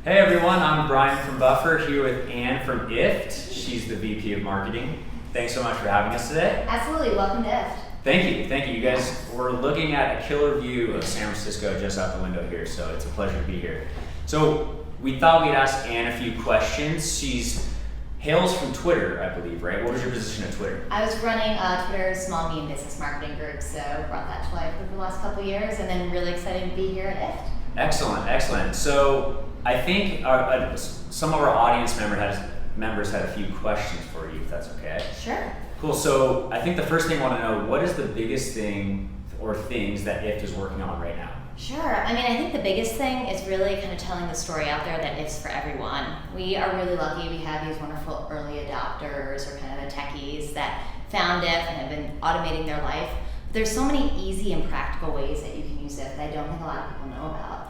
Hey everyone, I'm Brian from Buffer here with Anne from IFT. She's the VP of Marketing. Thanks so much for having us today. Absolutely, welcome to IFT. Thank you. You guys, we're looking at a killer view of San Francisco just out the window here, so it's a pleasure to be here. So we thought we'd ask Anne a few questions. She's hails from Twitter, I believe, right? What was your position at Twitter? I was running Twitter's small medium business marketing group, so brought that to life over the last couple of years, and then really excited to be here at IFT. Excellent. So I think some of our audience members had a few questions for you, if that's okay. Sure. Cool. So I think the first thing I want to know, what is the biggest thing or things that IFT is working on right now? Sure. I think the biggest thing is really kind of telling the story out there that IFT's for everyone. We are really lucky. We have these wonderful early adopters or kind of the techies that found IFT and have been automating their life. But there's so many easy and practical ways that you can use IFT that I don't think a lot of people know about.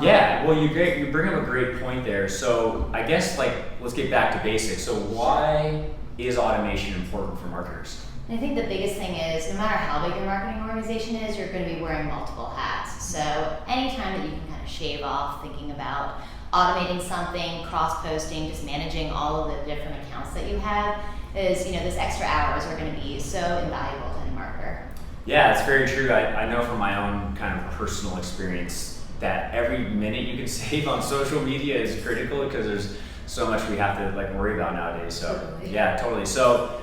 Yeah, well, you bring up a great point there. So I guess let's get back to basics. So why is automation important for marketers? I think the biggest thing is no matter how big your marketing organization is, you're going to be wearing multiple hats. So anytime that you can kind of shave off thinking about automating something, cross-posting, just managing all of the different accounts that you have is, this extra hours are going to be so invaluable to any marketer. Yeah, it's very true. I know from my own kind of personal experience that every minute you can save on social media is critical because there's so much we have to worry about nowadays. So Totally. Yeah, totally. So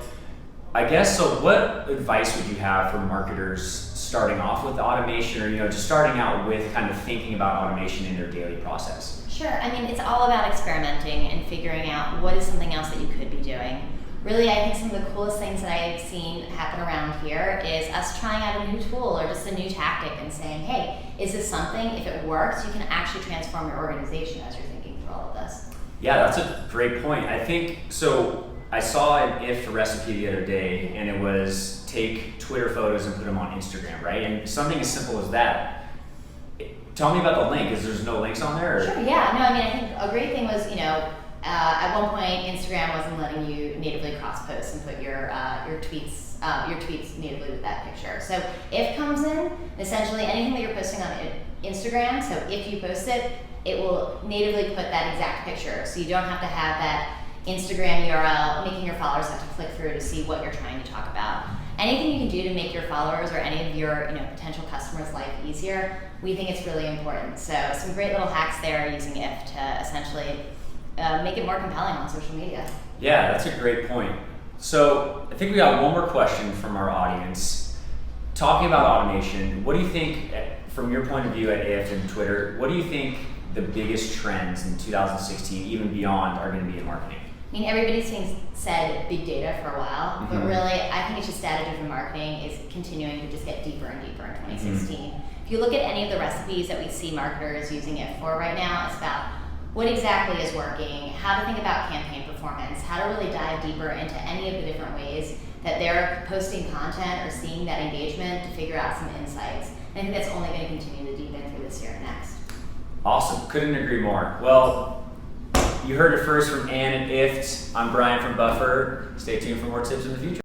I guess, what advice would you have for marketers starting off with automation or, just starting out with kind of thinking about automation in their daily process? Sure. It's all about experimenting and figuring out what is something else that you could be doing. Really, I think some of the coolest things that I've seen happen around here is us trying out a new tool or just a new tactic and saying, hey, is this something, if it works, you can actually transform your organization as you're thinking through all of this. Yeah, that's a great point. I think, so I saw an IFT recipe the other day, and it was take Twitter photos and put them on Instagram, right? And something as simple as that. Tell me about the link. There's no links on there? Or? Sure, yeah. No, I think a great thing was, at one point Instagram wasn't letting you natively cross-post and put your tweets natively with that picture. So if comes in, essentially anything that you're posting on Instagram, so if you post it, it will natively put that exact picture. So you don't have to have that Instagram URL making your followers have to click through to see what you're trying to talk about. Anything you can do to make your followers or any of your potential customers' life easier, we think it's really important. So some great little hacks there using IFT to essentially make it more compelling on social media. Yeah, that's a great point. So I think we got one more question from our audience. Talking about automation, what do you think, from your point of view at IFT and Twitter, what do you think the biggest trends in 2016, even beyond, are going to be in marketing? Everybody's said big data for a while, but really I think it's just data-driven marketing is continuing to just get deeper and deeper in 2016. If you look at any of the recipes that we see marketers using it for right now, it's about what exactly is working, how to think about campaign performance, how to really dive deeper into any of the different ways that they're posting content or seeing that engagement to figure out some insights. And I think that's only going to continue to deepen through this year and next. Awesome, couldn't agree more. Well, you heard it first from Anne at IFT. I'm Brian from Buffer. Stay tuned for more tips in the future.